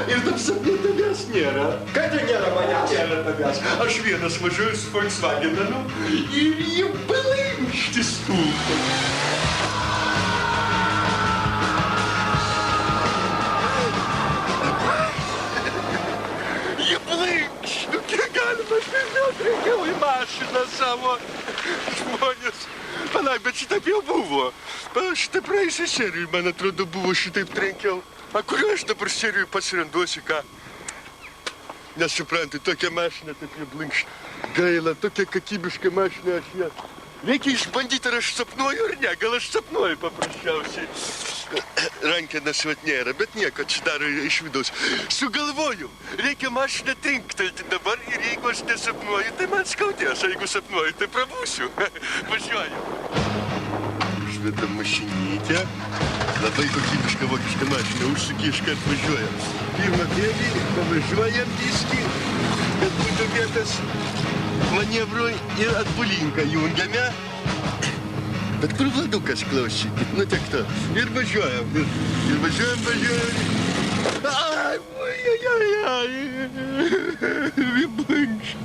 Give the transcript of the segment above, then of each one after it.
Ir tam sapne tavęs nėra. Kad ir nėra manęs? Nėra tavęs. Aš vienas važiuoju su Volkswagenu ir jie balaimšti stūko. Jie balaimšti, kiek galima, aš vėl trenkiau į mašiną savo žmonės. Palauk, bet šitaip jau buvo. Šitą praeisį serijų, man atrodo, buvo šitaip trenkiau. A kuriuo aš dabar serijų pats renduosi, ką? Nesuprantu, tokia mašina taip jau blinkšt. Gaila, tokia kakybiška mašina aš ją. Reikia išbandyti, ar aš sapnuoju ar ne. Gal aš sapnuoju paprasčiausiai. Rankenas vat nėra, bet nieko, atsidaro iš vidaus. Sugalvoju, reikia mašiną trinktelti dabar ir jeigu aš nesapnuoju, tai man skaudės. Jeigu sapnuoju, tai prabūsiu. Važiuoju. Užvedam mašinytę. Labai kokybiška vokiška mašina, užsuki iškart važiuoja. Pirmą kėlį, pavažiuojam viskį, kad būtų vietas manevrui ir atbulinką jungiame. Bet kur Vladukas klausykit, nu tiek to. Ir važiuojam, ir važiuojam. Ai, vibankšt.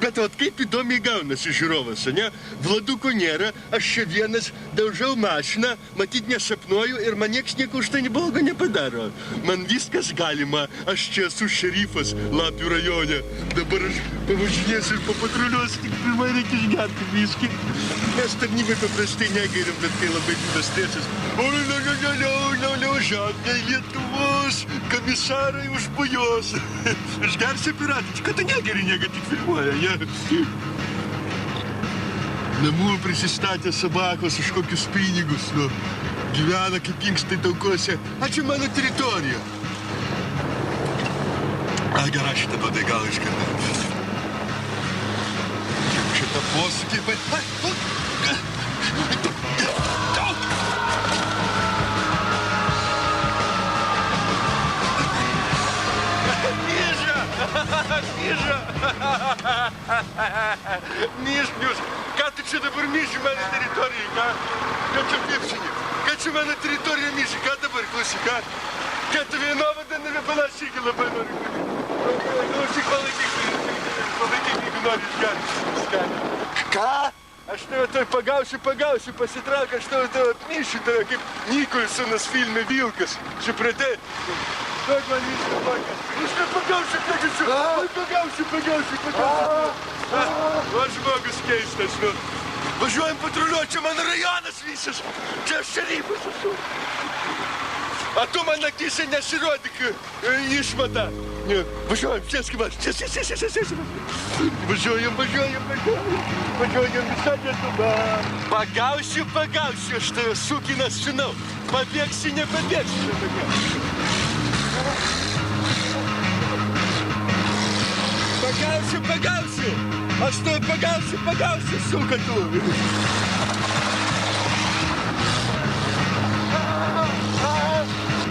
Bet vat kaip įdomiai gaunasi žiūrovas, ne? Vladukų nėra, aš čia vienas daužau mašiną, matyt nesapnuoju ir man nieks nieko už tai blogo nepadaro. Man viskas galima, aš čia esu šerifas Lapių rajone. Dabar aš pavažinėsiu ir papatruliuosiu, tik pirmai reikia išgerti viskį. Mes tarnybai paprastai negeriam, bet kai labai didelis stresas. Žadai Lietuvos komisarai užbujos. Išgersi piratį, kad tu negeri, nega tik filmuoja, ja. Namų prisistatė sabakos už kokius pinigus, nu. Gyvena kaip inkstai taukose. Ačiū mano teritorija. Gerai, šitą padai gal iškart. Šitą posūkį, Мишнюш, как ты что добр Миши моей территории, а? Как ты пепсини? Как ты моя территория Миши? Как ты барклусик, а? Как ты виноват, да не выпала сигела бы норик? Ну, сихвалыки игноришь, как? Ка? А что это погауси, поситрак, а что это от Миши-то, как Никольсона с фильма «Вилкас», Шепрете? Как man Мишка погауси? Мишка погауси, погауси. Aš žmogus keistas, nu. Važiuojam patruliuot, čia mano rajonas visas. Čia aš šerifas esu. A tu man akyse nesirodyk išmatą. Važiuojam, sėskim aš. Važiuojam visą Lietuvą. Pagausiu, aš tave sukinas žinau. Pabėgsi, nepabėgsi. Pagausiu. Aš tave pagausiu, suka tu.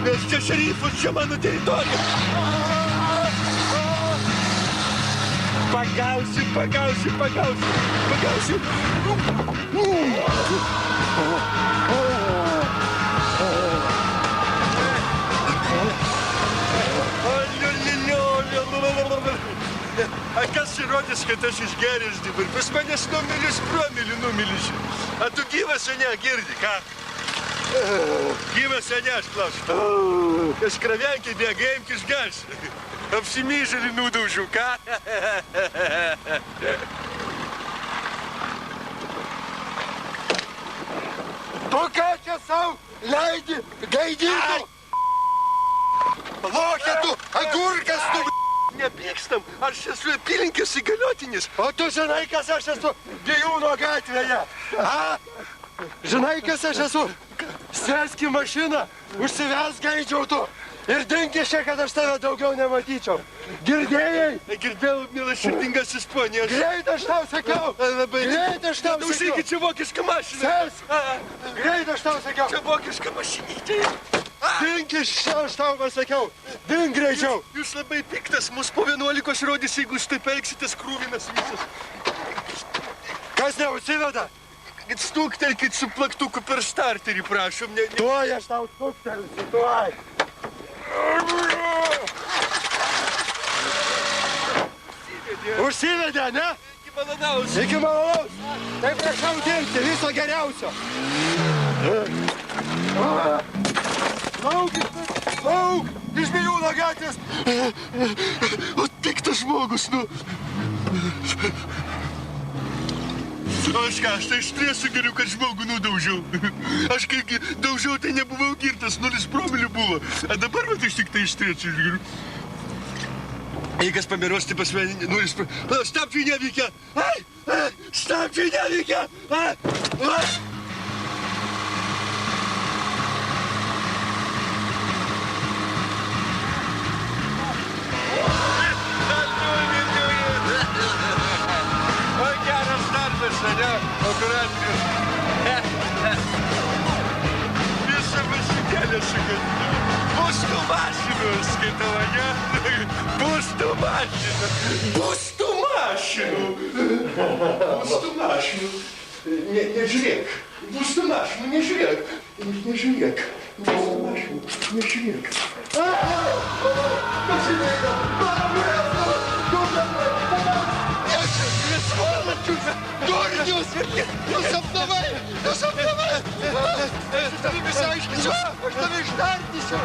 Nes čia šerifas, čia mano teritorija. Pagausiu. A kas įrodys, kad aš išgeręs dabar? Pas manęs promilių numiliši. A tu gyvas, o ne, girdi, ką? Gyvas, o ne, aš klausiu. Kas kravenkį bėgaim, išgers. Apsimyžėlį nudaužiu, ką? Tu ką čia savo leidi? Gaidyti? Lokia tu, agurkas tu! Nepykstam, aš esu apylinkės įgaliotinis. O tu žinai, kas aš esu Bijūno gatvėje? Žinai, kas aš esu? Sėsk į mašiną, užsives gaidžiau tu ir dingi čia, kad aš tave daugiau nematyčiau. Girdėjai? Girdėjau, mielas širdingasis ponė. Greit aš tau sakiau. Greit aš tau sakiau. Užeikit, čia vokiška mašina. Sėsk. Greit aš tau sakiau. Čia vokiška mašinytė. Dink iš čia, aš tau pasakiau. Dink greičiau. Jūs labai piktas, mus po 11 rodys, jeigu jūs taip elgsitės krūvinas visas. Kas neužsiveda? Stuktelkit su plaktuku per starterį, prašom. Tuoj aš tau stuktelsiu, tuoj. Užsivedė, ne? Iki malonaus. Iki malonaus. Tai prašau dirbti, viso geriausio. Lauk, iš Bijūno gatvės. O piktas žmogus, nu. O aš ką, aš tai ištrėsiu geriau, kad žmogų nudaužiau. Aš kai daužiau, tai nebuvau girtas, 0 promilių buvo. A dabar vat aš tik tai ištrėsiu geriau. Jei kas pamiros, tai pas mane 0 promilių. Stabdžiai neveikia. Stabdžiai neveikia. O geras darbas, ne? Operatorius. Visą vasikėlę sugadinau. Būstų mašinų, skaitau, ne? Būstų mašinų. Būstų mašinų. Būstų mašinų. Nežiūrėk. Būstų mašinų, nežiūrėk. Nežiūrėk. Būstų mašinų, nežiūrėk. Durnius! Nusapnavai! Nusapnavai! Aš tavim išsiaiškinsiu! Aš tave ištardysiu!